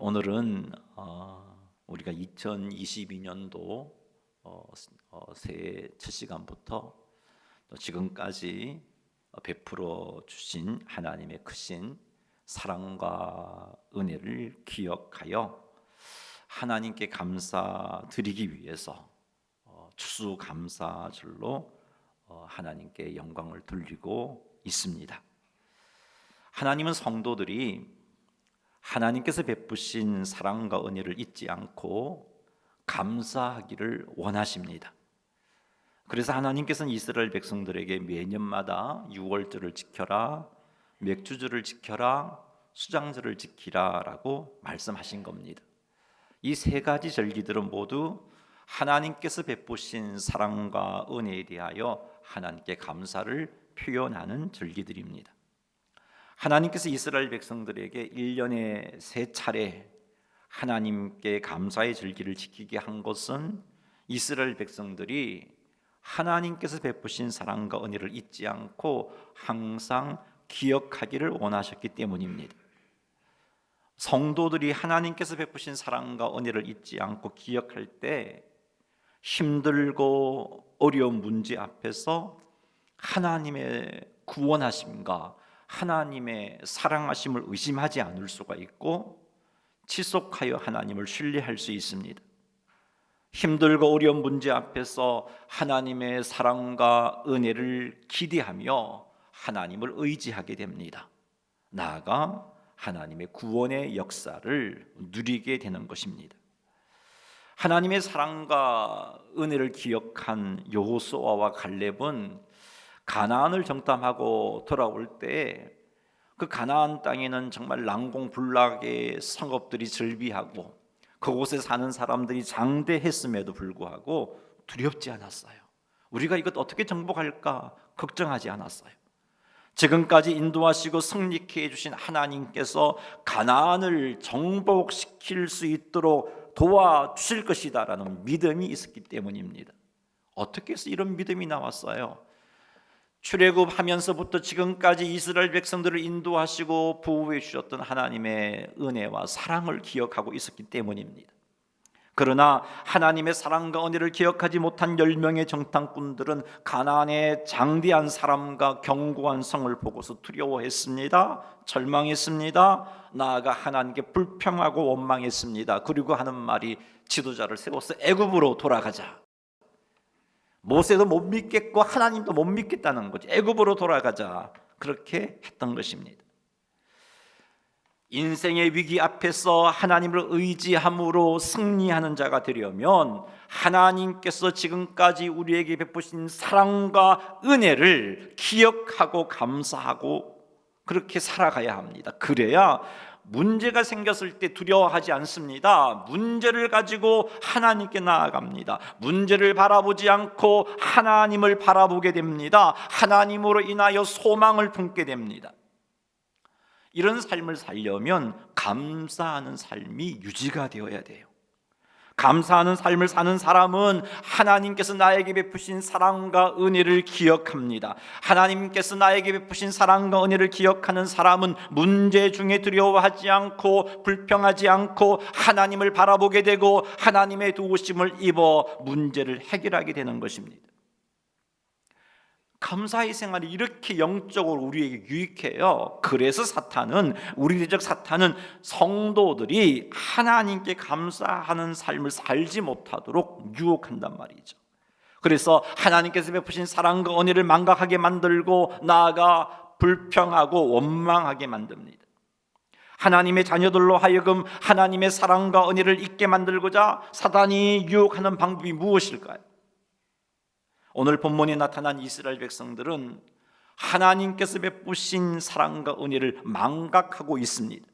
오늘은 우리가 2022년도 새해 첫 시간부터 또 지금까지 베풀어 주신 하나님의 크신 사랑과 은혜를 기억하여 하나님께 감사드리기 위해서 추수감사절로 하나님께 영광을 돌리고 있습니다. 하나님은 성도들이 하나님께서 베푸신 사랑과 은혜를 잊지 않고 감사하기를 원하십니다. 그래서 하나님께서는 이스라엘 백성들에게 매년마다 유월절을 지켜라, 맥주절을 지켜라, 수장절을 지키라 라고 말씀하신 겁니다. 이 세 가지 절기들은 모두 하나님께서 베푸신 사랑과 은혜에 대하여 하나님께 감사를 표현하는 절기들입니다. 하나님께서 이스라엘 백성들에게 1년에 3차례 하나님께 감사의 절기를 지키게 한 것은 이스라엘 백성들이 하나님께서 베푸신 사랑과 은혜를 잊지 않고 항상 기억하기를 원하셨기 때문입니다. 성도들이 하나님께서 베푸신 사랑과 은혜를 잊지 않고 기억할 때 힘들고 어려운 문제 앞에서 하나님의 구원하심과 하나님의 사랑하심을 의심하지 않을 수가 있고 지속하여 하나님을 신뢰할 수 있습니다. 힘들고 어려운 문제 앞에서 하나님의 사랑과 은혜를 기대하며 하나님을 의지하게 됩니다. 나아가 하나님의 구원의 역사를 누리게 되는 것입니다. 하나님의 사랑과 은혜를 기억한 여호수아와 갈렙은 가나안을 정탐하고 돌아올 때 그 가나안 땅에는 정말 난공불락의 성읍들이 즐비하고 그곳에 사는 사람들이 장대했음에도 불구하고 두렵지 않았어요. 우리가 이것 어떻게 정복할까 걱정하지 않았어요. 지금까지 인도하시고 승리케 해주신 하나님께서 가나안을 정복시킬 수 있도록 도와주실 것이다 라는 믿음이 있었기 때문입니다. 어떻게 해서 이런 믿음이 나왔어요? 출애굽하면서부터 지금까지 이스라엘 백성들을 인도하시고 보호해 주셨던 하나님의 은혜와 사랑을 기억하고 있었기 때문입니다. 그러나 하나님의 사랑과 은혜를 기억하지 못한 10명의 정탐꾼들은 가나안의 장대한 사람과 견고한 성을 보고서 두려워했습니다. 절망했습니다. 나아가 하나님께 불평하고 원망했습니다. 그리고 하는 말이 지도자를 세워서 애굽으로 돌아가자. 모세도 못 믿겠고 하나님도 못 믿겠다는 거죠. 애굽으로 돌아가자. 그렇게 했던 것입니다. 인생의 위기 앞에서 하나님을 의지함으로 승리하는 자가 되려면 하나님께서 지금까지 우리에게 베푸신 사랑과 은혜를 기억하고 감사하고 그렇게 살아가야 합니다. 그래야 문제가 생겼을 때 두려워하지 않습니다. 문제를 가지고 하나님께 나아갑니다. 문제를 바라보지 않고 하나님을 바라보게 됩니다. 하나님으로 인하여 소망을 품게 됩니다. 이런 삶을 살려면 감사하는 삶이 유지가 되어야 돼요. 감사하는 삶을 사는 사람은 하나님께서 나에게 베푸신 사랑과 은혜를 기억합니다. 하나님께서 나에게 베푸신 사랑과 은혜를 기억하는 사람은 문제 중에 두려워하지 않고 불평하지 않고 하나님을 바라보게 되고 하나님의 도우심을 입어 문제를 해결하게 되는 것입니다. 감사의 생활이 이렇게 영적으로 우리에게 유익해요. 그래서 우리적 사탄은 성도들이 하나님께 감사하는 삶을 살지 못하도록 유혹한단 말이죠. 그래서 하나님께서 베푸신 사랑과 은혜를 망각하게 만들고 나아가 불평하고 원망하게 만듭니다. 하나님의 자녀들로 하여금 하나님의 사랑과 은혜를 잊게 만들고자 사탄이 유혹하는 방법이 무엇일까요? 오늘 본문에 나타난 이스라엘 백성들은 하나님께서 베푸신 사랑과 은혜를 망각하고 있습니다.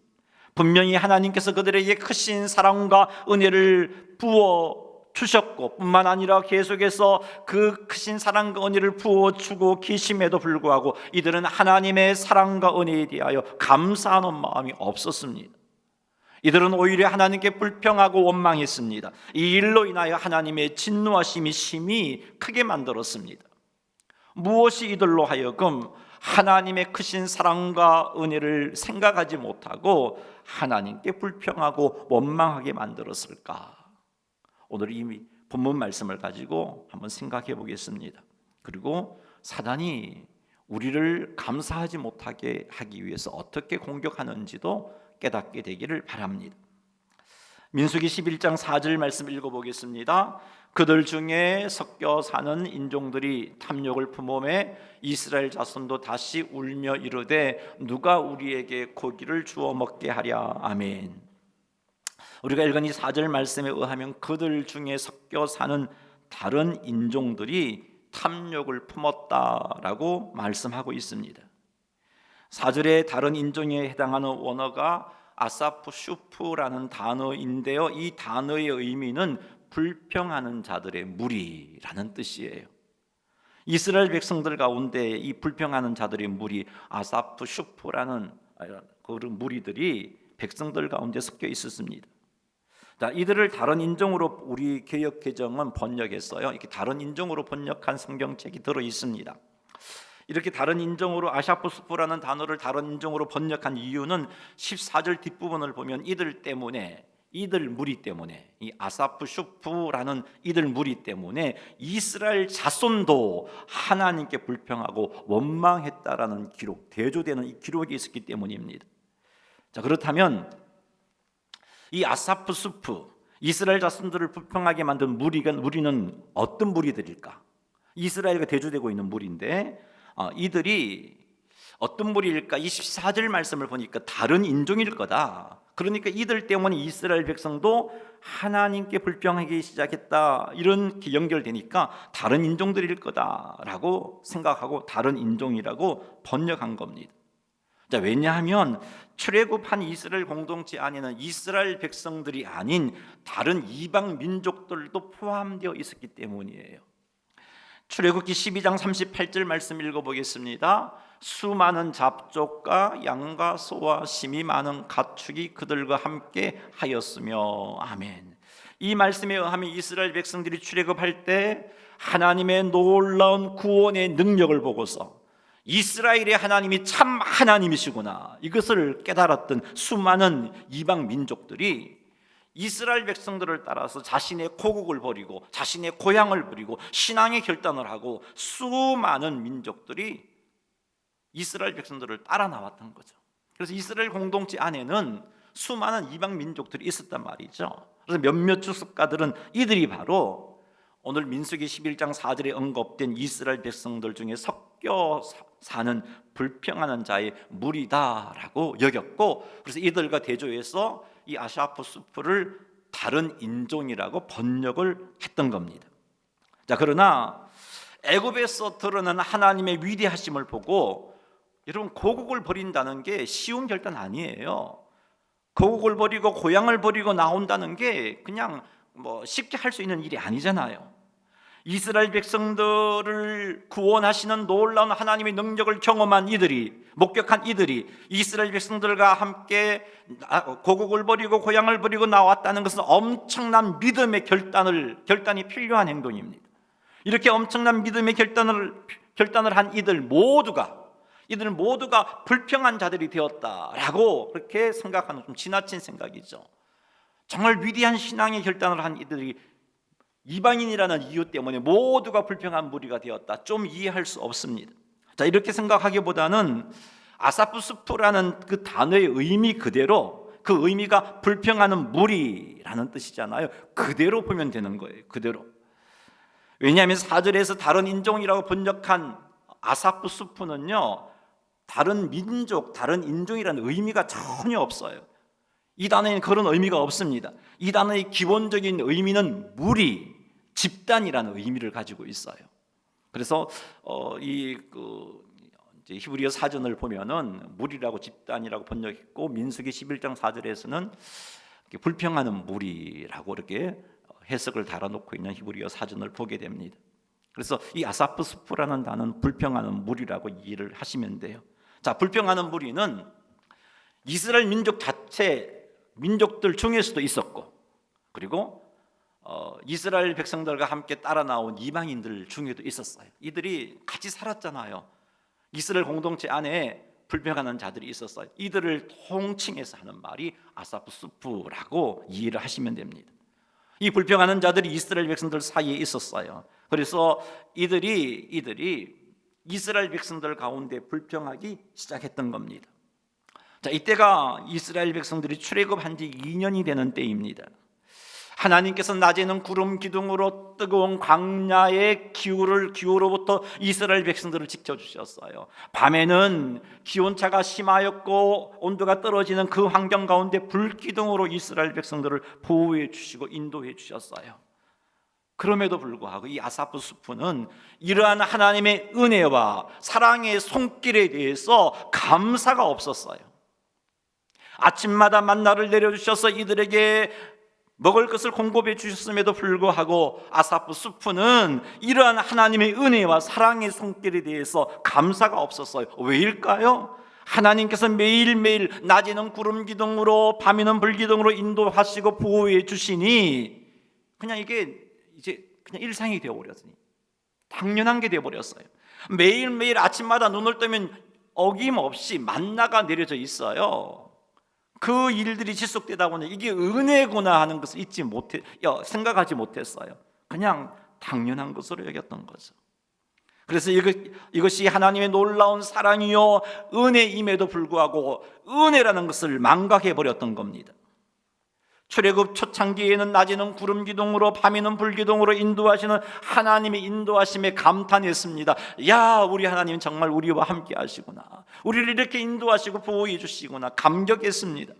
분명히 하나님께서 그들에게 크신 사랑과 은혜를 부어 주셨고 뿐만 아니라 계속해서 그 크신 사랑과 은혜를 부어주고 계심에도 불구하고 이들은 하나님의 사랑과 은혜에 대하여 감사하는 마음이 없었습니다. 이들은 오히려 하나님께 불평하고 원망했습니다. 이 일로 인하여 하나님의 진노하심이 심히 크게 만들었습니다. 무엇이 이들로 하여금 하나님의 크신 사랑과 은혜를 생각하지 못하고 하나님께 불평하고 원망하게 만들었을까? 오늘 이 본문 말씀을 가지고 한번 생각해 보겠습니다. 그리고 사단이 우리를 감사하지 못하게 하기 위해서 어떻게 공격하는지도 깨닫게 되기를 바랍니다. 민수기 11장 4절 말씀 읽어보겠습니다. 그들 중에 섞여 사는 인종들이 탐욕을 품음에 이스라엘 자손도 다시 울며 이르되 누가 우리에게 고기를 주어 먹게 하랴. 아멘. 우리가 읽은 이 4절 말씀에 의하면 그들 중에 섞여 사는 다른 인종들이 탐욕을 품었다라고 말씀하고 있습니다. 4절에 다른 인종에 해당하는 원어가 아사프 슈프라는 단어인데요, 이 단어의 의미는 불평하는 자들의 무리라는 뜻이에요. 이스라엘 백성들 가운데 이 불평하는 자들의 무리 아사프 슈프라는 그런 무리들이 백성들 가운데 섞여 있었습니다. 자, 이들을 다른 인종으로 우리 개역 개정은 번역했어요. 이렇게 다른 인종으로 번역한 성경책이 들어 있습니다. 이렇게 다른 인종으로 아샤프스프라는 단어를 다른 인종으로 번역한 이유는 14절 뒷부분을 보면 이들 무리 때문에 이 아사프슈프라는 이들 무리 때문에 이스라엘 자손도 하나님께 불평하고 원망했다라는 기록, 대조되는 이 기록이 있었기 때문입니다. 자, 그렇다면 이 아사프슈프, 이스라엘 자손들을 불평하게 만든 무리는 어떤 무리들일까? 이스라엘과 대조되고 있는 무리인데 이들이 어떤 무리일까? 24절 말씀을 보니까 다른 인종일 거다. 그러니까 이들 때문에 이스라엘 백성도 하나님께 불평하기 시작했다. 이런 연결되니까 다른 인종들일 거다라고 생각하고 다른 인종이라고 번역한 겁니다. 자, 왜냐하면 출애굽한 이스라엘 공동체 안에는 이스라엘 백성들이 아닌 다른 이방 민족들도 포함되어 있었기 때문이에요. 출애굽기 12장 38절 말씀 읽어보겠습니다. 수많은 잡족과 양과 소와 심이 많은 가축이 그들과 함께 하였으며. 아멘. 이 말씀에 의하면 이스라엘 백성들이 출애굽할 때 하나님의 놀라운 구원의 능력을 보고서 이스라엘의 하나님이 참 하나님이시구나, 이것을 깨달았던 수많은 이방 민족들이 이스라엘 백성들을 따라서 자신의 고국을 버리고 자신의 고향을 버리고 신앙의 결단을 하고 수많은 민족들이 이스라엘 백성들을 따라 나왔던 거죠. 그래서 이스라엘 공동체 안에는 수많은 이방 민족들이 있었단 말이죠. 그래서 몇몇 주석가들은 이들이 바로 오늘 민수기 11장 4절에 언급된 이스라엘 백성들 중에 섞여 사는 불평하는 자의 무리다라고 여겼고, 그래서 이들과 대조해서 이 아샤프스프를 다른 인종이라고 번역을 했던 겁니다. 자, 그러나 애굽에서 드러난 하나님의 위대하심을 보고 여러분, 고국을 버린다는 게 쉬운 결단 아니에요. 고국을 버리고 고향을 버리고 나온다는 게 그냥 쉽게 할 수 있는 일이 아니잖아요. 이스라엘 백성들을 구원하시는 놀라운 하나님의 능력을 경험한 이들이, 목격한 이들이 이스라엘 백성들과 함께 고국을 버리고 고향을 버리고 나왔다는 것은 엄청난 믿음의 결단이 필요한 행동입니다. 이렇게 엄청난 믿음의 결단을 한 이들 모두가 불평한 자들이 되었다라고 그렇게 생각하는 좀 지나친 생각이죠. 정말 위대한 신앙의 결단을 한 이들이 이방인이라는 이유 때문에 모두가 불평한 무리가 되었다, 좀 이해할 수 없습니다. 자, 이렇게 생각하기보다는 아사프스프라는 그 단어의 의미 그대로, 그 의미가 불평하는 무리라는 뜻이잖아요. 그대로 보면 되는 거예요. 그대로. 왜냐하면 4절에서 다른 인종이라고 번역한 아사프스프는요, 다른 민족, 다른 인종이라는 의미가 전혀 없어요. 이 단어에는 그런 의미가 없습니다. 이 단어의 기본적인 의미는 무리, 집단이라는 의미를 가지고 있어요. 그래서 히브리어 사전을 보면은 무리라고 집단이라고 번역했고, 민수기 11장 4절에서는 불평하는 무리라고 이렇게 해석을 달아놓고 있는 히브리어 사전을 보게 됩니다. 그래서 이 아사프스프라는 단어는 불평하는 무리라고 이해를 하시면 돼요. 자, 불평하는 무리는 이스라엘 민족들 중에서도 있었고, 그리고 이스라엘 백성들과 함께 따라 나온 이방인들 중에도 있었어요. 이들이 같이 살았잖아요. 이스라엘 공동체 안에 불평하는 자들이 있었어요. 이들을 통칭해서 하는 말이 아사프수프라고 이해를 하시면 됩니다. 이 불평하는 자들이 이스라엘 백성들 사이에 있었어요. 그래서 이들이 이스라엘 백성들 가운데 불평하기 시작했던 겁니다. 자, 이때가 이스라엘 백성들이 출애굽한 지 2년이 되는 때입니다. 하나님께서 낮에는 구름 기둥으로 뜨거운 광야의 기후로부터 이스라엘 백성들을 지켜주셨어요. 밤에는 기온차가 심하였고 온도가 떨어지는 그 환경 가운데 불기둥으로 이스라엘 백성들을 보호해 주시고 인도해 주셨어요. 그럼에도 불구하고 이 아사프 수프는 이러한 하나님의 은혜와 사랑의 손길에 대해서 감사가 없었어요. 아침마다 만나를 내려주셔서 이들에게 먹을 것을 공급해 주셨음에도 불구하고 아사프 수프는 이러한 하나님의 은혜와 사랑의 손길에 대해서 감사가 없었어요. 왜일까요? 하나님께서 매일매일 낮에는 구름 기둥으로 밤에는 불기둥으로 인도하시고 보호해 주시니 그냥 이게 이제 그냥 일상이 되어버렸으니 당연한 게 되어버렸어요. 매일매일 아침마다 눈을 뜨면 어김없이 만나가 내려져 있어요. 그 일들이 지속되다 보니 이게 은혜구나 하는 것을 생각하지 못했어요. 그냥 당연한 것으로 여겼던 거죠. 그래서 이것이 하나님의 놀라운 사랑이요 은혜임에도 불구하고 은혜라는 것을 망각해 버렸던 겁니다. 출애굽 초창기에는 낮에는 구름 기둥으로 밤에는 불기둥으로 인도하시는 하나님의 인도하심에 감탄했습니다. 야, 우리 하나님 정말 우리와 함께 하시구나. 우리를 이렇게 인도하시고 보호해 주시구나. 감격했습니다.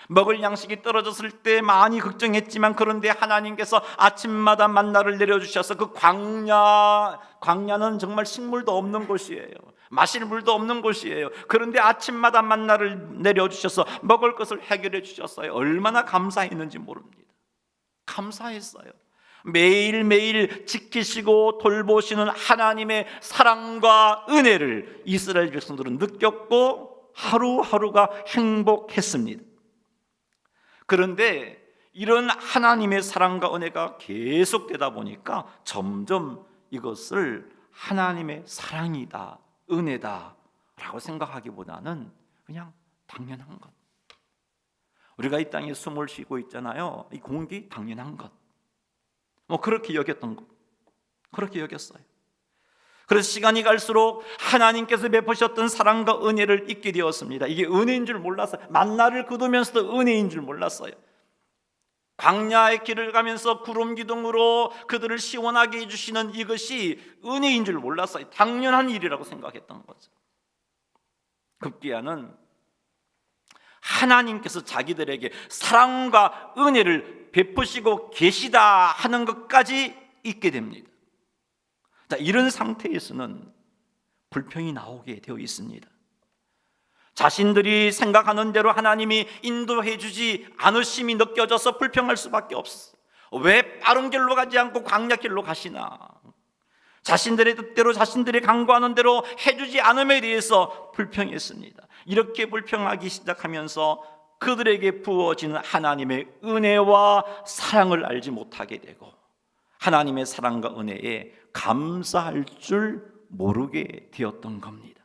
먹을 양식이 떨어졌을 때 많이 걱정했지만 그런데 하나님께서 아침마다 만나를 내려주셔서 그 광야는 정말 식물도 없는 곳이에요. 마실 물도 없는 곳이에요. 그런데 아침마다 만나를 내려주셔서 먹을 것을 해결해 주셨어요. 얼마나 감사했는지 모릅니다. 감사했어요. 매일매일 지키시고 돌보시는 하나님의 사랑과 은혜를 이스라엘 백성들은 느꼈고 하루하루가 행복했습니다. 그런데 이런 하나님의 사랑과 은혜가 계속되다 보니까 점점 이것을 하나님의 사랑이다, 은혜다 라고 생각하기보다는 그냥 당연한 것, 우리가 이 땅에 숨을 쉬고 있잖아요. 이 공기 당연한 것, 그렇게 여겼던 것, 그렇게 여겼어요. 그래서 시간이 갈수록 하나님께서 베푸셨던 사랑과 은혜를 잊게 되었습니다. 이게 은혜인 줄 몰랐어요. 만나를 거두면서도 은혜인 줄 몰랐어요. 광야의 길을 가면서 구름 기둥으로 그들을 시원하게 해주시는 이것이 은혜인 줄 몰랐어요. 당연한 일이라고 생각했던 거죠. 급기야는 하나님께서 자기들에게 사랑과 은혜를 베푸시고 계시다 하는 것까지 잊게 됩니다. 자, 이런 상태에서는 불평이 나오게 되어 있습니다. 자신들이 생각하는 대로 하나님이 인도해 주지 않으심이 느껴져서 불평할 수밖에 없어요. 왜 빠른 길로 가지 않고 광야길로 가시나? 자신들의 뜻대로 자신들이 강구하는 대로 해주지 않음에 대해서 불평했습니다. 이렇게 불평하기 시작하면서 그들에게 부어지는 하나님의 은혜와 사랑을 알지 못하게 되고 하나님의 사랑과 은혜에 감사할 줄 모르게 되었던 겁니다.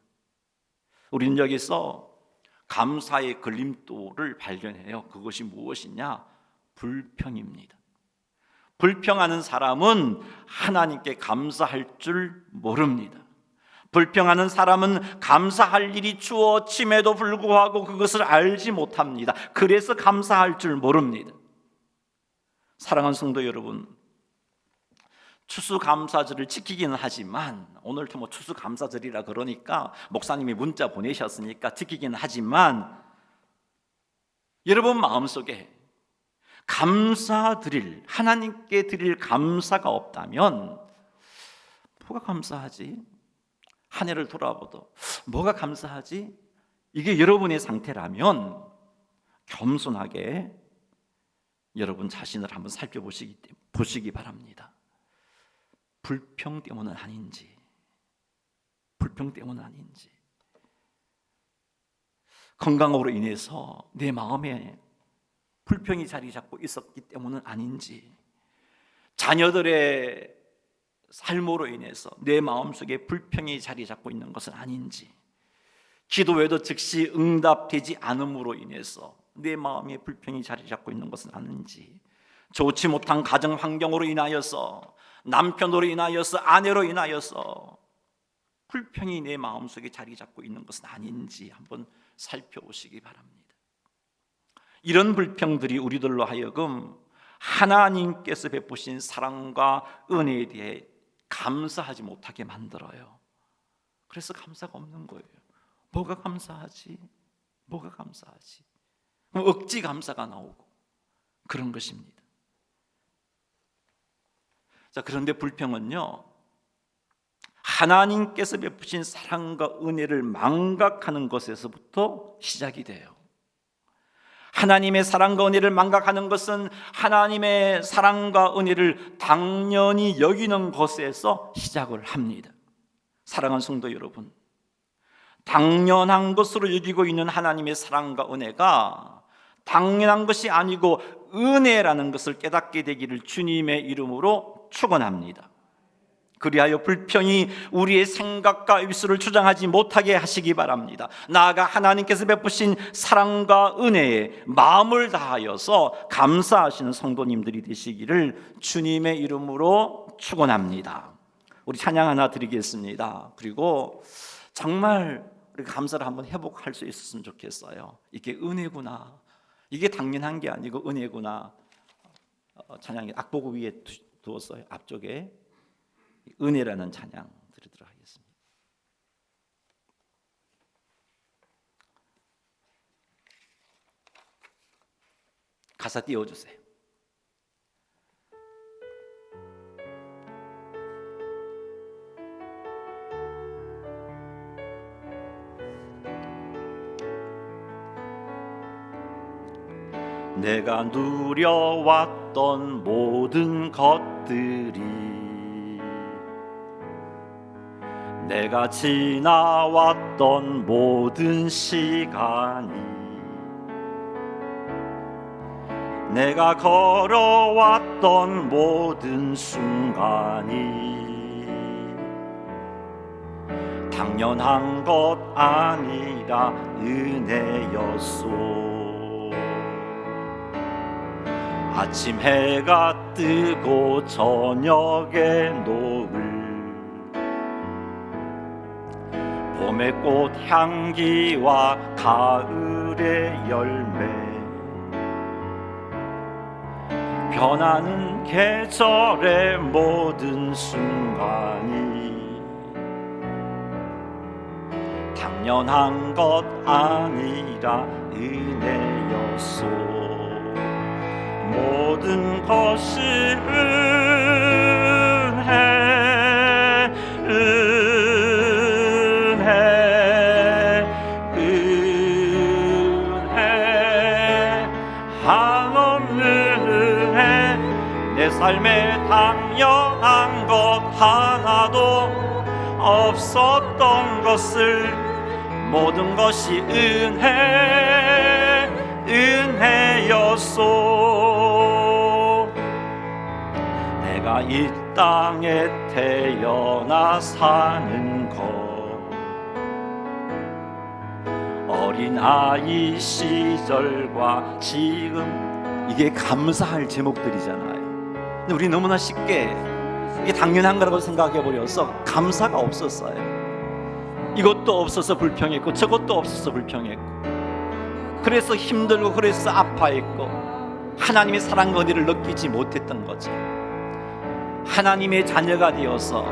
우리는 여기서 감사의 걸림돌을 발견해요. 그것이 무엇이냐? 불평입니다. 불평하는 사람은 하나님께 감사할 줄 모릅니다. 불평하는 사람은 감사할 일이 주어짐에도 불구하고 그것을 알지 못합니다. 그래서 감사할 줄 모릅니다. 사랑하는 성도 여러분, 추수감사절을 지키기는 하지만 오늘도 추수감사절이라 그러니까 목사님이 문자 보내셨으니까 지키기는 하지만 여러분 마음속에 감사드릴, 하나님께 드릴 감사가 없다면 뭐가 감사하지? 한 해를 돌아보도 뭐가 감사하지? 이게 여러분의 상태라면 겸손하게 여러분 자신을 한번 살펴보시기 바랍니다. 불평 때문은 아닌지, 건강으로 인해서 내 마음에 불평이 자리 잡고 있었기 때문은 아닌지, 자녀들의 삶으로 인해서 내 마음속에 불평이 자리 잡고 있는 것은 아닌지, 기도에도 즉시 응답되지 않음으로 인해서 내 마음에 불평이 자리 잡고 있는 것은 아닌지, 좋지 못한 가정 환경으로 인하여서, 남편으로 인하여서, 아내로 인하여서 불평이 내 마음속에 자리 잡고 있는 것은 아닌지 한번 살펴보시기 바랍니다. 이런 불평들이 우리들로 하여금 하나님께서 베푸신 사랑과 은혜에 대해 감사하지 못하게 만들어요. 그래서 감사가 없는 거예요. 뭐가 감사하지? 뭐가 감사하지? 억지 감사가 나오고 그런 것입니다. 자, 그런데 불평은요, 하나님께서 베푸신 사랑과 은혜를 망각하는 것에서부터 시작이 돼요. 하나님의 사랑과 은혜를 망각하는 것은 하나님의 사랑과 은혜를 당연히 여기는 것에서 시작을 합니다. 사랑하는 성도 여러분, 당연한 것으로 여기고 있는 하나님의 사랑과 은혜가 당연한 것이 아니고 은혜라는 것을 깨닫게 되기를 주님의 이름으로 축원합니다. 그리하여 불평이 우리의 생각과 입술을 주장하지 못하게 하시기 바랍니다. 나아가 하나님께서 베푸신 사랑과 은혜에 마음을 다하여서 감사하시는 성도님들이 되시기를 주님의 이름으로 축원합니다. 우리 찬양 하나 드리겠습니다. 그리고 정말 우리 감사를 한번 회복할 수 있었으면 좋겠어요. 이게 은혜구나, 이게 당연한 게 아니고 은혜구나. 찬양이 악보고 위에 두었어요. 앞쪽에 은혜라는 찬양 드리도록 하겠습니다. 가사 띄워주세요. 내가 누려왔던 모든 것들이, 내가 지나왔던 모든 시간이, 내가 걸어왔던 모든 순간이 당연한 것 아니라 은혜였소. 아침 해가 뜨고 저녁에 노을, 봄의 꽃 향기와 가을의 열매, 변하는 계절의 모든 순간이 당연한 것 아니라 은혜였소. 모든 것이 은혜, 은혜, 은혜, 한없는 은혜. 내 삶에 당연한 것 하나도 없었던 것을 모든 것이 은혜, 은혜였소. 내가 이 땅에 태어나 사는 것, 어린아이 시절과 지금, 이게 감사할 제목들이잖아요. 근데 우리 너무나 쉽게 이게 당연한 거라고 생각해버려서 감사가 없었어요. 이것도 없어서 불평했고 저것도 없어서 불평했고, 그래서 힘들고 그래서 아파했고 하나님의 사랑과 은혜를 느끼지 못했던 거죠. 하나님의 자녀가 되어서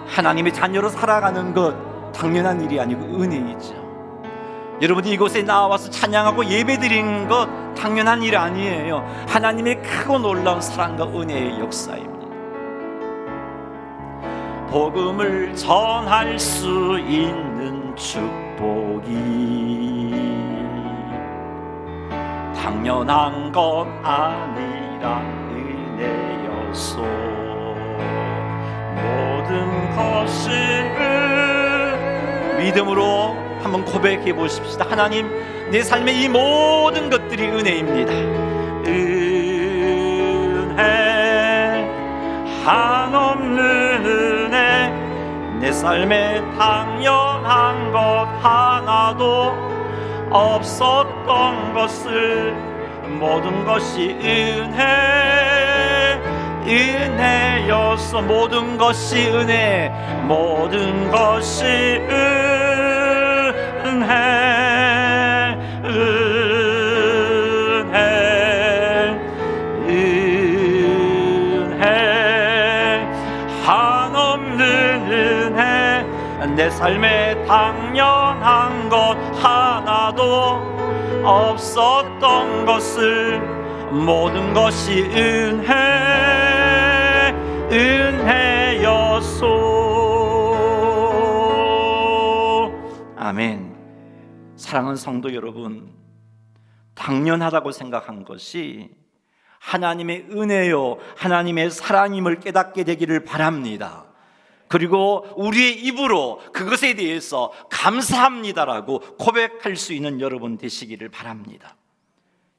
하나님의 자녀로 살아가는 것 당연한 일이 아니고 은혜이죠. 여러분이 이곳에 나와서 찬양하고 예배드리는 것 당연한 일 아니에요. 하나님의 크고 놀라운 사랑과 은혜의 역사입니다. 복음을 전할 수 있는 축복이 당연한 것 아니라 은혜였소. 모든 것이 믿음으로 한번 고백해 보십시다. 하나님, 내 삶의 이 모든 것들이 은혜입니다. 은혜, 한없는 삶에 당연한 것 하나도 없었던 것을 모든 것이 은혜였어. 모든 것이 은혜, 모든 것이 은혜, 한없는 은혜. 내 삶에 당연한 것 하나도 없었던 것을 모든 것이 은혜였소. 아멘. 사랑하는 성도 여러분, 당연하다고 생각한 것이 하나님의 은혜요, 하나님의 사랑임을 깨닫게 되기를 바랍니다. 그리고 우리의 입으로 그것에 대해서 감사합니다라고 고백할 수 있는 여러분 되시기를 바랍니다.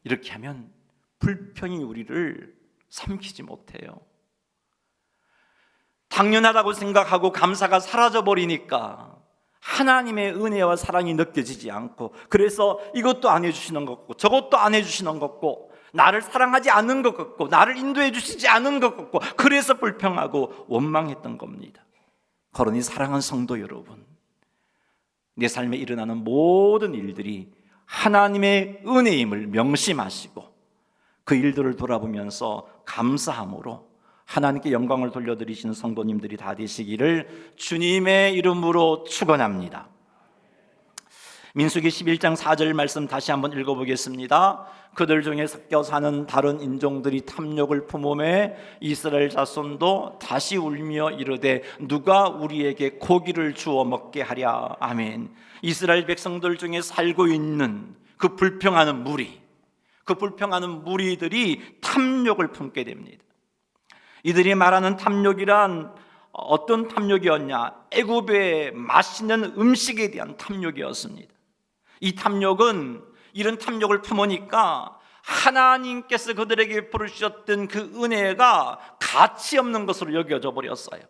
이렇게 하면 불평이 우리를 삼키지 못해요. 당연하다고 생각하고 감사가 사라져버리니까 하나님의 은혜와 사랑이 느껴지지 않고, 그래서 이것도 안 해주시는 것 같고 저것도 안 해주시는 것 같고 나를 사랑하지 않는 것 같고 나를 인도해 주시지 않은 것 같고, 그래서 불평하고 원망했던 겁니다. 그러니 사랑하는 성도 여러분, 내 삶에 일어나는 모든 일들이 하나님의 은혜임을 명심하시고 그 일들을 돌아보면서 감사함으로 하나님께 영광을 돌려드리시는 성도님들이 다 되시기를 주님의 이름으로 축원합니다. 민수기 11장 4절 말씀 다시 한번 읽어보겠습니다. 그들 중에 섞여 사는 다른 인종들이 탐욕을 품음에 이스라엘 자손도 다시 울며 이르되 누가 우리에게 고기를 주어 먹게 하랴. 아멘. 이스라엘 백성들 중에 살고 있는 그 불평하는 무리, 그 불평하는 무리들이 탐욕을 품게 됩니다. 이들이 말하는 탐욕이란 어떤 탐욕이었냐? 애굽의 맛있는 음식에 대한 탐욕이었습니다. 이 탐욕은, 이런 탐욕을 품으니까 하나님께서 그들에게 부르셨던 그 은혜가 가치 없는 것으로 여겨져 버렸어요.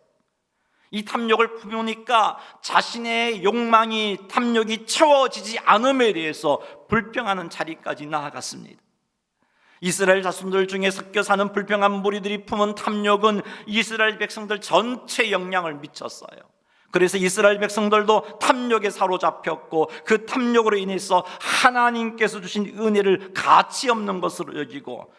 이 탐욕을 품으니까 자신의 욕망이, 탐욕이 채워지지 않음에 대해서 불평하는 자리까지 나아갔습니다. 이스라엘 자손들 중에 섞여 사는 불평한 무리들이 품은 탐욕은 이스라엘 백성들 전체에 영향을 미쳤어요. 그래서 이스라엘 백성들도 탐욕에 사로잡혔고 그 탐욕으로 인해서 하나님께서 주신 은혜를 가치 없는 것으로 여기고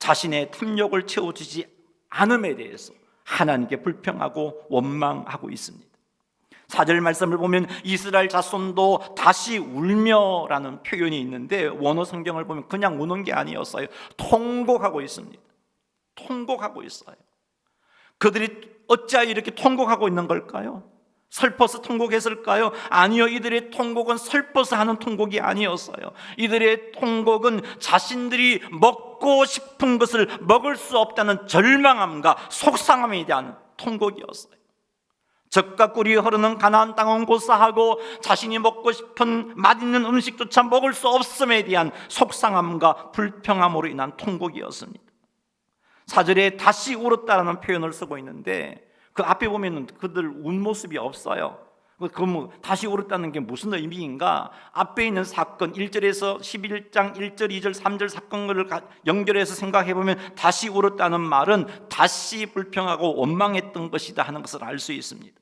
자신의 탐욕을 채워주지 않음에 대해서 하나님께 불평하고 원망하고 있습니다. 4절 말씀을 보면 이스라엘 자손도 다시 울며라는 표현이 있는데 원어 성경을 보면 그냥 우는 게 아니었어요. 통곡하고 있습니다. 통곡하고 있어요. 그들이 어찌하여 이렇게 통곡하고 있는 걸까요? 슬퍼서 통곡했을까요? 아니요, 이들의 통곡은 슬퍼서 하는 통곡이 아니었어요. 이들의 통곡은 자신들이 먹고 싶은 것을 먹을 수 없다는 절망함과 속상함에 대한 통곡이었어요. 젖과 꿀이 흐르는 가나안 땅은 고사하고 자신이 먹고 싶은 맛있는 음식조차 먹을 수 없음에 대한 속상함과 불평함으로 인한 통곡이었습니다. 4절에 다시 울었다라는 표현을 쓰고 있는데 그 앞에 보면 그들 운 모습이 없어요. 다시 울었다는 게 무슨 의미인가? 앞에 있는 사건 1절에서 11장 1절, 2절, 3절 사건을 연결해서 생각해 보면 다시 울었다는 말은 다시 불평하고 원망했던 것이다 하는 것을 알 수 있습니다.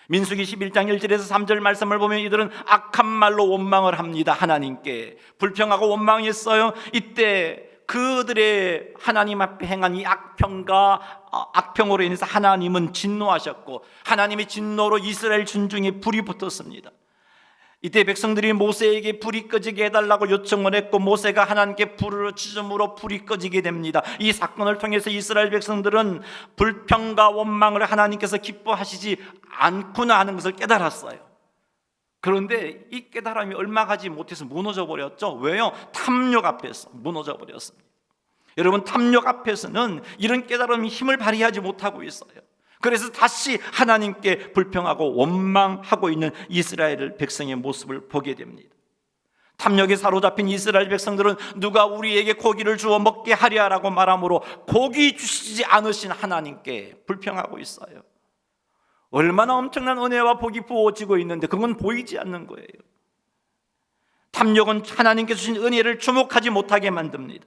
민수기 11장 1절에서 3절 말씀을 보면 이들은 악한 말로 원망을 합니다. 하나님께 불평하고 원망했어요. 이때 그들의 하나님 앞에 행한 이 악평으로 인해서 하나님은 진노하셨고 하나님의 진노로 이스라엘 군중에 불이 붙었습니다. 이때 백성들이 모세에게 불이 꺼지게 해달라고 요청을 했고 모세가 하나님께 불을 지줌으로 불이 꺼지게 됩니다. 이 사건을 통해서 이스라엘 백성들은 불평과 원망을 하나님께서 기뻐하시지 않구나 하는 것을 깨달았어요. 그런데 이 깨달음이 얼마 가지 못해서 무너져 버렸죠. 왜요? 탐욕 앞에서 무너져 버렸습니다. 여러분, 탐욕 앞에서는 이런 깨달음이 힘을 발휘하지 못하고 있어요. 그래서 다시 하나님께 불평하고 원망하고 있는 이스라엘 백성의 모습을 보게 됩니다. 탐욕에 사로잡힌 이스라엘 백성들은 누가 우리에게 고기를 주어 먹게 하랴라고 말하므로 고기 주시지 않으신 하나님께 불평하고 있어요. 얼마나 엄청난 은혜와 복이 부어지고 있는데 그건 보이지 않는 거예요. 탐욕은 하나님께서 주신 은혜를 주목하지 못하게 만듭니다.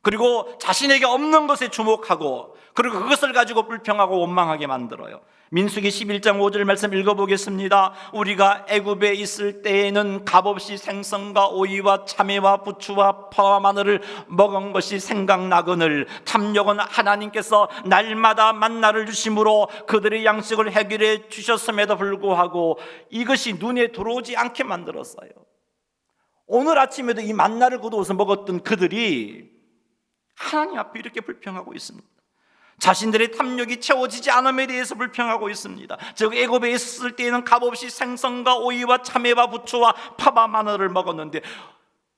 그리고 자신에게 없는 것에 주목하고 그리고 그것을 가지고 불평하고 원망하게 만들어요. 민수기 11장 5절 말씀 읽어보겠습니다. 우리가 애굽에 있을 때에는 값없이 생선과 오이와 참외와 부추와 파와 마늘을 먹은 것이 생각나거늘 탐욕은 하나님께서 날마다 만나를 주심으로 그들의 양식을 해결해 주셨음에도 불구하고 이것이 눈에 들어오지 않게 만들었어요. 오늘 아침에도 이 만나를 거두어서 먹었던 그들이 하나님 앞에 이렇게 불평하고 있습니다. 자신들의 탐욕이 채워지지 않음에 대해서 불평하고 있습니다. 즉 애굽에 있을 때에는 값없이 생선과 오이와 참외와 부추와 파와 마늘을 먹었는데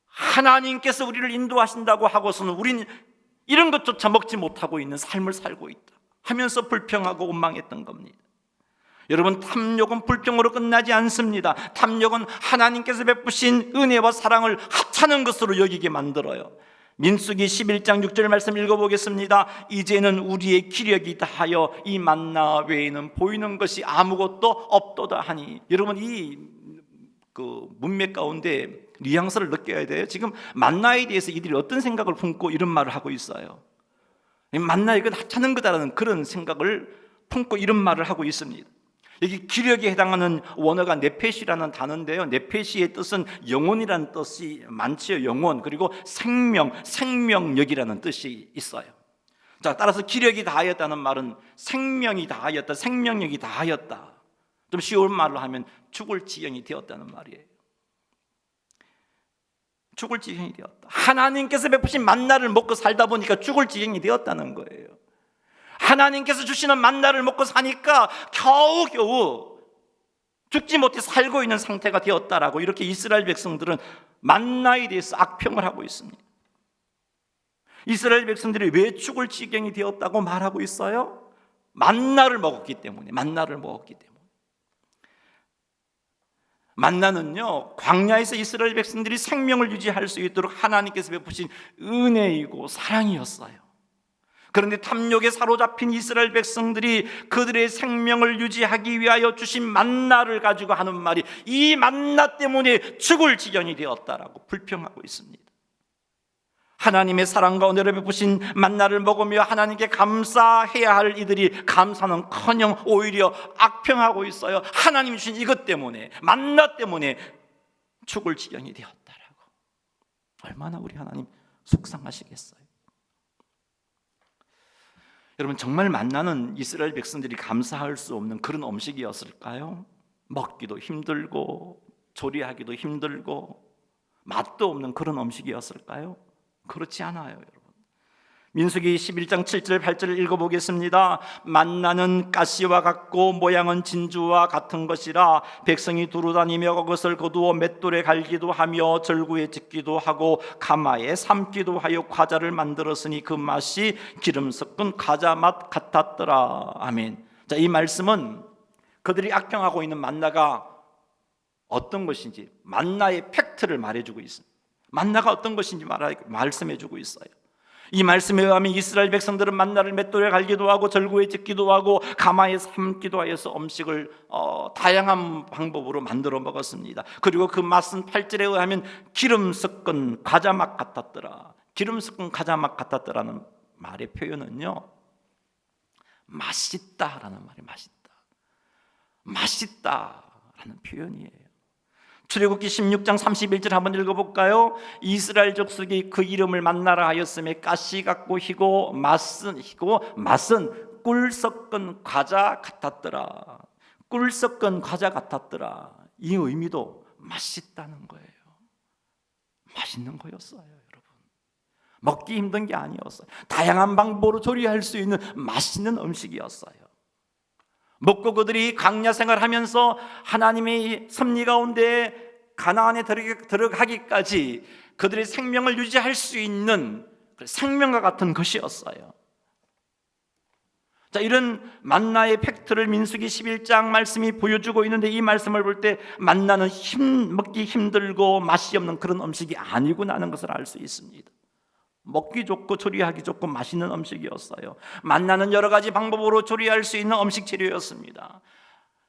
하나님께서 우리를 인도하신다고 하고서는 우리는 이런 것조차 먹지 못하고 있는 삶을 살고 있다 하면서 불평하고 원망했던 겁니다. 여러분, 탐욕은 불평으로 끝나지 않습니다. 탐욕은 하나님께서 베푸신 은혜와 사랑을 하찮은 것으로 여기게 만들어요. 민수기 11장 6절 말씀 읽어보겠습니다. 이제는 우리의 기력이 다하여 이 만나 외에는 보이는 것이 아무것도 없도다 하니. 여러분, 이 문맥 가운데 뉘앙스를 느껴야 돼요. 지금 만나에 대해서 이들이 어떤 생각을 품고 이런 말을 하고 있어요. 만나 이건 하찮은 거다라는 그런 생각을 품고 이런 말을 하고 있습니다. 여기 기력에 해당하는 원어가 네페시라는 단어인데요, 네페시의 뜻은 영혼이라는 뜻이 많지요. 영혼, 그리고 생명, 생명력이라는 뜻이 있어요. 자, 따라서 기력이 다하였다는 말은 생명이 다하였다, 생명력이 다하였다. 좀 쉬운 말로 하면 죽을 지경이 되었다는 말이에요. 죽을 지경이 되었다. 하나님께서 베푸신 만나를 먹고 살다 보니까 죽을 지경이 되었다는 거예요. 하나님께서 주시는 만나를 먹고 사니까 겨우겨우 죽지 못해 살고 있는 상태가 되었다라고 이렇게 이스라엘 백성들은 만나에 대해서 악평을 하고 있습니다. 이스라엘 백성들이 왜 죽을 지경이 되었다고 말하고 있어요? 만나를 먹었기 때문에. 만나는요, 광야에서 이스라엘 백성들이 생명을 유지할 수 있도록 하나님께서 베푸신 은혜이고 사랑이었어요. 그런데 탐욕에 사로잡힌 이스라엘 백성들이 그들의 생명을 유지하기 위하여 주신 만나를 가지고 하는 말이 이 만나 때문에 죽을 지경이 되었다라고 불평하고 있습니다. 하나님의 사랑과 은혜를 베푸신 만나를 먹으며 하나님께 감사해야 할 이들이 감사는커녕 오히려 악평하고 있어요. 하나님이 주신 이것 때문에, 만나 때문에 죽을 지경이 되었다라고. 얼마나 우리 하나님 속상하시겠어요. 여러분, 정말 만나는 이스라엘 백성들이 감사할 수 없는 그런 음식이었을까요? 먹기도 힘들고 조리하기도 힘들고 맛도 없는 그런 음식이었을까요? 그렇지 않아요, 여러분. 민수기 11장 7절 8절을 읽어보겠습니다. 만나는 가시와 같고 모양은 진주와 같은 것이라 백성이 두루다니며 그것을 거두어 맷돌에 갈기도 하며 절구에 짓기도 하고 가마에 삶기도 하여 과자를 만들었으니 그 맛이 기름 섞은 과자 맛 같았더라. 아멘. 자, 이 말씀은 그들이 악평하고 있는 만나가 어떤 것인지, 만나의 팩트를 말해주고 있습니다. 만나가 어떤 것인지 말씀해주고 있어요. 이 말씀에 의하면 이스라엘 백성들은 만나를 맷돌에 갈기도 하고 절구에 짓기도 하고 가마에 삶기도 하여서 음식을 다양한 방법으로 만들어 먹었습니다. 그리고 그 맛은 8절에 의하면 기름 섞은 과자 맛 같았더라. 기름 섞은 과자 맛 같았더라는 말의 표현은요, 맛있다라는 말이 맛있다라는 표현이에요. 출애굽기 16장 31절 한번 읽어볼까요? 이스라엘 족속이 그 이름을 만나라 하였음에 가시 같고 희고 맛은 꿀 섞은 과자 같았더라. 꿀 섞은 과자 같았더라. 이 의미도 맛있다는 거예요. 맛있는 거였어요, 여러분. 먹기 힘든 게 아니었어요. 다양한 방법으로 조리할 수 있는 맛있는 음식이었어요. 먹고 그들이 광야 생활하면서 하나님의 섭리 가운데 가나안에 들어가기까지 그들의 생명을 유지할 수 있는 생명과 같은 것이었어요. 자, 이런 만나의 팩트를 민수기 11장 말씀이 보여주고 있는데, 이 말씀을 볼 때 만나는 먹기 힘들고 맛이 없는 그런 음식이 아니구나 하는 것을 알 수 있습니다. 먹기 좋고 조리하기 좋고 맛있는 음식이었어요. 만나는 여러 가지 방법으로 조리할 수 있는 음식 재료였습니다.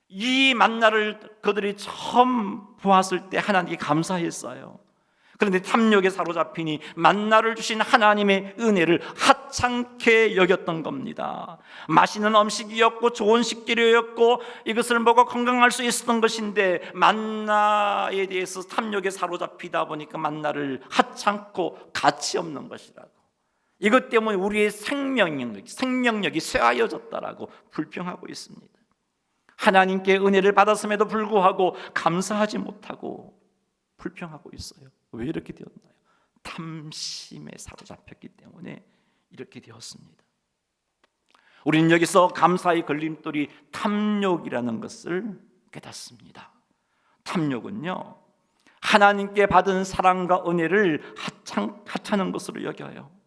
이 만나를 그들이 처음 보았을 때 하나님께 감사했어요. 그런데 탐욕에 사로잡히니 만나를 주신 하나님의 은혜를 하찮게 여겼던 겁니다. 맛있는 음식이었고 좋은 식재료였고 이것을 먹어 건강할 수 있었던 것인데 만나에 대해서 탐욕에 사로잡히다 보니까 만나를 하찮고 가치 없는 것이라고, 이것 때문에 우리의 생명력이 쇠하여졌다라고 불평하고 있습니다. 하나님께 은혜를 받았음에도 불구하고 감사하지 못하고 불평하고 있어요. 왜 이렇게 되었나요? 탐심에 사로잡혔기 때문에 이렇게 되었습니다. 우리는 여기서 감사의 걸림돌이 탐욕이라는 것을 깨닫습니다. 탐욕은요, 하나님께 받은 사랑과 은혜를 하찮은 것으로 여겨요.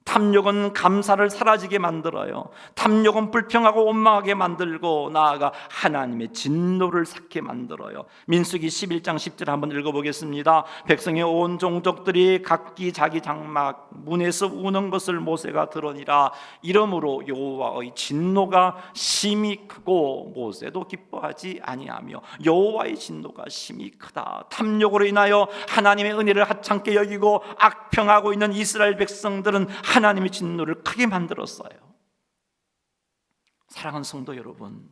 탐욕은 감사를 사라지게 만들어요. 탐욕은 불평하고 원망하게 만들고 나아가 하나님의 진노를 삭게 만들어요. 민수기 11장 10절 한번 읽어보겠습니다. 백성의 온 종족들이 각기 자기 장막 문에서 우는 것을 모세가 들으니라. 이러므로 여호와의 진노가 심히 크고 모세도 기뻐하지 아니하며 여호와의 진노가 심히 크다. 탐욕으로 인하여 하나님의 은혜를 하찮게 여기고 악평하고 있는 이스라엘 백성들은 하나님의 진노를 크게 만들었어요. 사랑하는 성도 여러분,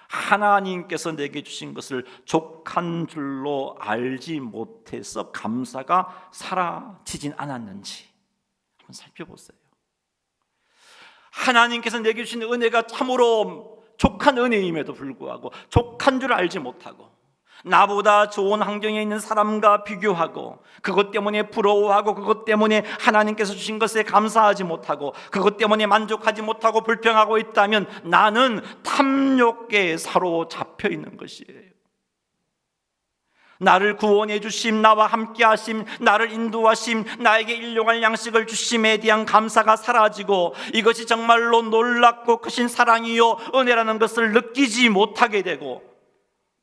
하나님께서 내게 주신 것을 족한 줄로 알지 못해서 감사가 사라지진 않았는지 한번 살펴보세요. 하나님께서 내게 주신 은혜가 참으로 족한 은혜임에도 불구하고 족한 줄 알지 못하고 나보다 좋은 환경에 있는 사람과 비교하고 그것 때문에 부러워하고 그것 때문에 하나님께서 주신 것에 감사하지 못하고 그것 때문에 만족하지 못하고 불평하고 있다면 나는 탐욕에 사로잡혀 있는 것이에요. 나를 구원해 주심, 나와 함께 하심, 나를 인도하심, 나에게 일용할 양식을 주심에 대한 감사가 사라지고 이것이 정말로 놀랍고 크신 사랑이요 은혜라는 것을 느끼지 못하게 되고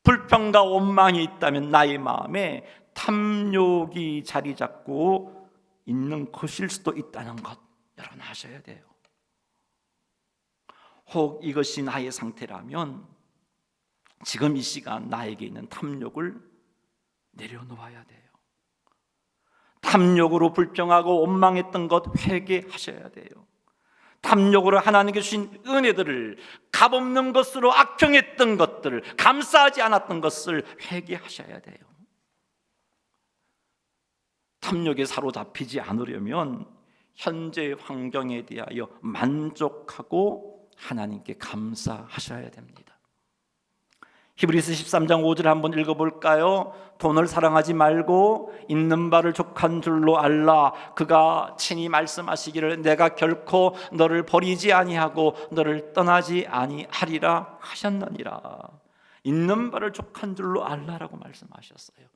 불평과 원망이 있다면 나의 마음에 탐욕이 자리 잡고 있는 것일 수도 있다는 것 여러분 아셔야 돼요. 혹 이것이 나의 상태라면 지금 이 시간 나에게 있는 탐욕을 내려놓아야 돼요. 탐욕으로 불평하고 원망했던 것 회개하셔야 돼요. 탐욕으로 하나님께 주신 은혜들을 값없는 것으로 악평했던 것들을 감사하지 않았던 것을 회개하셔야 돼요. 탐욕에 사로잡히지 않으려면 현재의 환경에 대하여 만족하고 하나님께 감사하셔야 됩니다. 히브리서 13장 5절 한번 읽어볼까요? 돈을 사랑하지 말고 있는 바를 족한 줄로 알라. 그가 친히 말씀하시기를 내가 결코 너를 버리지 아니하고 너를 떠나지 아니하리라 하셨느니라. 있는 바를 족한 줄로 알라라고 말씀하셨어요.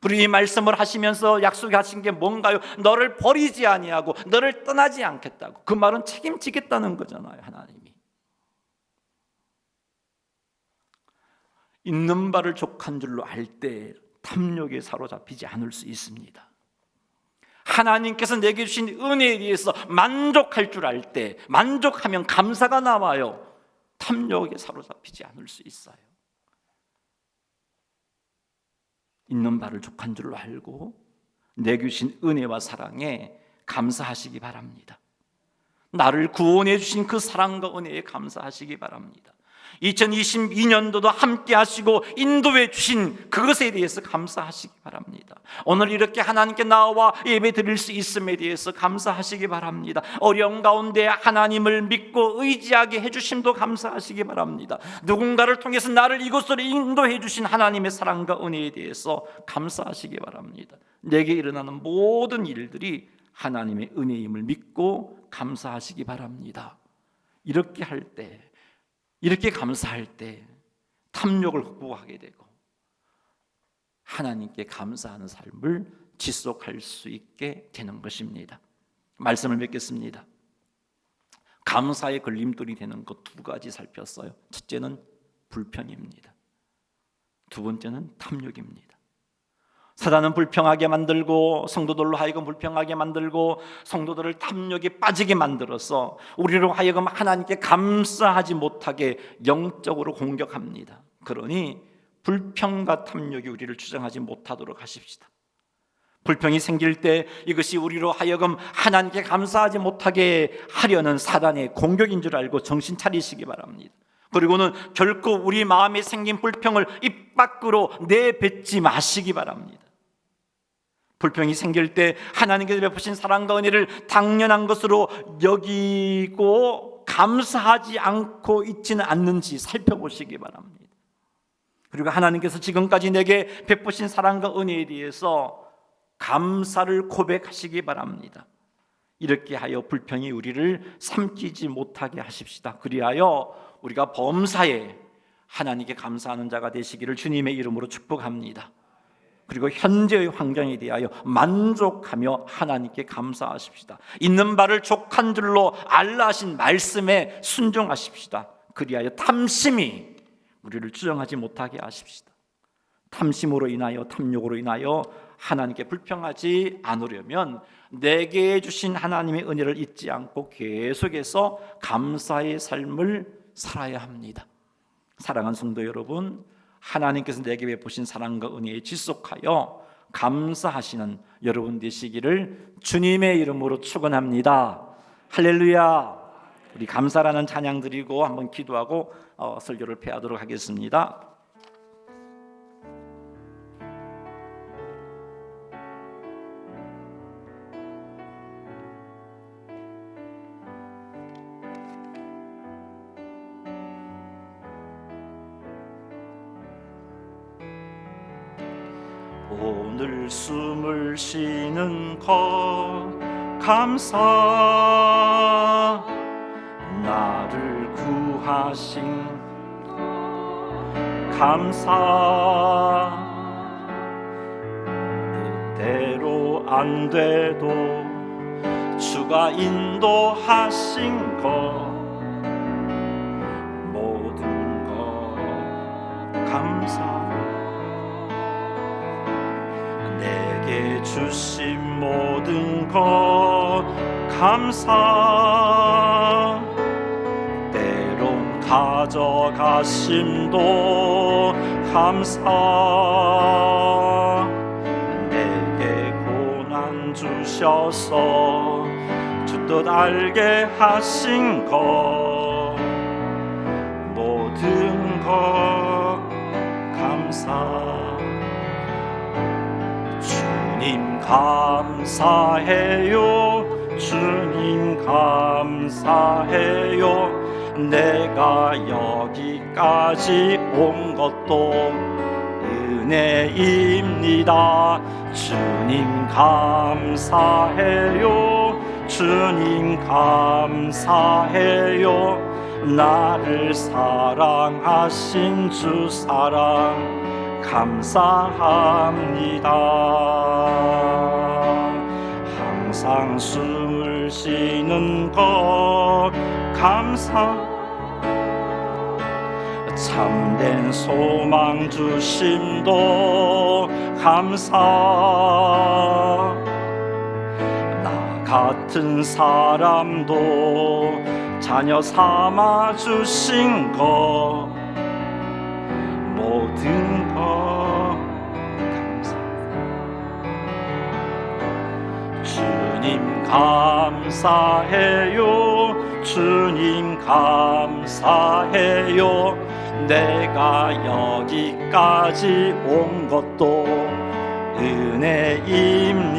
그리고 이 말씀을 하시면서 약속하신 게 뭔가요? 너를 버리지 아니하고 너를 떠나지 않겠다고. 그 말은 책임지겠다는 거잖아요, 하나님이. 있는 바를 족한 줄로 알 때 탐욕에 사로잡히지 않을 수 있습니다. 하나님께서 내게 주신 은혜에 대해서 만족할 줄 알 때, 만족하면 감사가 나와요. 탐욕에 사로잡히지 않을 수 있어요. 있는 바를 족한 줄로 알고 내게 주신 은혜와 사랑에 감사하시기 바랍니다. 나를 구원해 주신 그 사랑과 은혜에 감사하시기 바랍니다. 2022년도도 함께 하시고 인도해 주신 그것에 대해서 감사하시기 바랍니다. 오늘 이렇게 하나님께 나와 예배 드릴 수 있음에 대해서 감사하시기 바랍니다. 어려운 가운데 하나님을 믿고 의지하게 해주심도 감사하시기 바랍니다. 누군가를 통해서 나를 이곳으로 인도해 주신 하나님의 사랑과 은혜에 대해서 감사하시기 바랍니다. 내게 일어나는 모든 일들이 하나님의 은혜임을 믿고 감사하시기 바랍니다. 이렇게 할 때, 이렇게 감사할 때 탐욕을 극복하게 되고 하나님께 감사하는 삶을 지속할 수 있게 되는 것입니다. 말씀을 맺겠습니다. 감사의 걸림돌이 되는 것 두 가지 살폈어요. 첫째는 불평입니다. 두 번째는 탐욕입니다. 사단은 불평하게 만들고 성도들로 하여금 불평하게 만들고 성도들을 탐욕에 빠지게 만들어서 우리로 하여금 하나님께 감사하지 못하게 영적으로 공격합니다. 그러니 불평과 탐욕이 우리를 주장하지 못하도록 하십시다. 불평이 생길 때 이것이 우리로 하여금 하나님께 감사하지 못하게 하려는 사단의 공격인 줄 알고 정신 차리시기 바랍니다. 그리고는 결코 우리 마음에 생긴 불평을 입 밖으로 내뱉지 마시기 바랍니다. 불평이 생길 때 하나님께서 베푸신 사랑과 은혜를 당연한 것으로 여기고 감사하지 않고 있지는 않는지 살펴보시기 바랍니다. 그리고 하나님께서 지금까지 내게 베푸신 사랑과 은혜에 대해서 감사를 고백하시기 바랍니다. 이렇게 하여 불평이 우리를 삼키지 못하게 하십시다. 그리하여 우리가 범사에 하나님께 감사하는 자가 되시기를 주님의 이름으로 축복합니다. 그리고 현재의 환경에 대하여 만족하며 하나님께 감사하십시다. 있는 바를 족한 줄로 알라 하신 말씀에 순종하십시다. 그리하여 탐심이 우리를 주정하지 못하게 하십시다. 탐심으로 인하여 탐욕으로 인하여 하나님께 불평하지 않으려면 내게 주신 하나님의 은혜를 잊지 않고 계속해서 감사의 삶을 살아야 합니다. 사랑하는 성도 여러분, 하나님께서 내게 베푸신 사랑과 은혜에 지속하여 감사하시는 여러분 되시기를 주님의 이름으로 축원합니다. 할렐루야. 우리 감사라는 찬양 드리고 한번 기도하고 설교를 폐하도록 하겠습니다. 오늘 숨을 쉬는 것 감사, 나를 구하신 감사, 뜻대로 안 돼도 주가 인도하신 것 모든 것 감사, 내게 주신 모든 것 감사, 때론 가져가심도 감사, 내게 고난 주셔서 주 뜻 알게 하신 것 모든 것 감사. 주님 감사해요, 주님 감사해요, 내가 여기까지 온 것도 은혜입니다. 주님 감사해요, 주님 감사해요, 나를 사랑하신 주 사랑 감사합니다. 항상 숨을 쉬는 것 감사, 참된 소망 주심도 감사, 나 같은 사람도 자녀 삼아 주신 것 모든 것 감사. 주님 감사해요, 주님 감사해요, 내가 여기까지 온 것도 은혜입니다.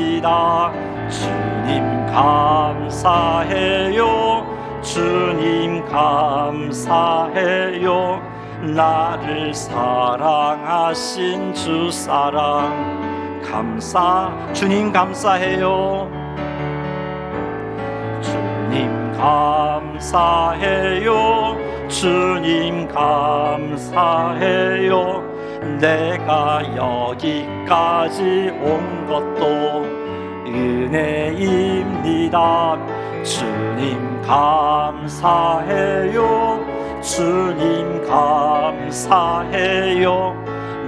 주님 감사해요, 주님 감사해요, 나를 사랑하신 주 사랑 감사. 주님 감사해요, 주님 감사해요, 주님 감사해요, 내가 여기까지 온 것도 은혜입니다. 주님 감사해요, 주님 감사해요,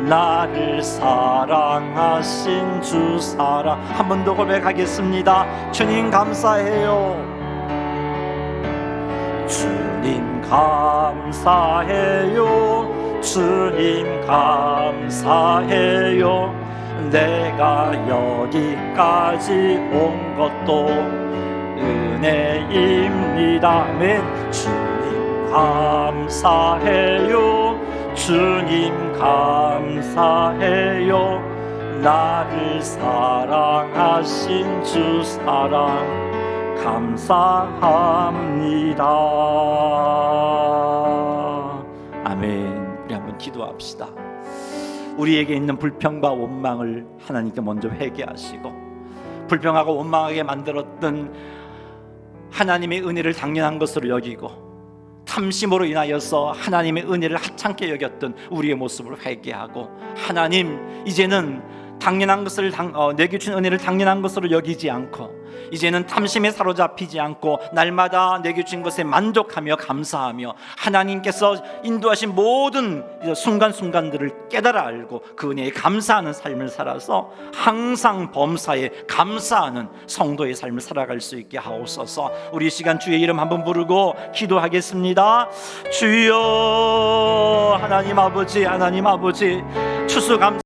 나를 사랑하신 주 사랑. 한 번 더 고백하겠습니다. 주님 감사해요. 주님 감사해요. 주님 감사해요. 내가 여기까지 온 것도 은혜입니다. 아멘. 주님 감사해요. 주님 감사해요. 나를 사랑하신 주 사랑 감사합니다. 아멘. 우리 한번 기도합시다. 우리에게 있는 불평과 원망을 하나님께 먼저 회개하시고, 불평하고 원망하게 만들었던 하나님의 은혜를 당연한 것으로 여기고, 탐심으로 인하여서 하나님의 은혜를 하찮게 여겼던 우리의 모습을 회개하고, 하나님 이제는 당연한 것을 내게 주신 은혜를 당연한 것으로 여기지 않고, 이제는 탐심에 사로잡히지 않고 날마다 내게 주신 것에 만족하며 감사하며 하나님께서 인도하신 모든 순간순간들을 깨달아 알고 그 은혜에 감사하는 삶을 살아서 항상 범사에 감사하는 성도의 삶을 살아갈 수 있게 하옵소서. 우리 이 시간 주의 이름 한번 부르고 기도하겠습니다. 주여, 하나님 아버지, 하나님 아버지, 추수감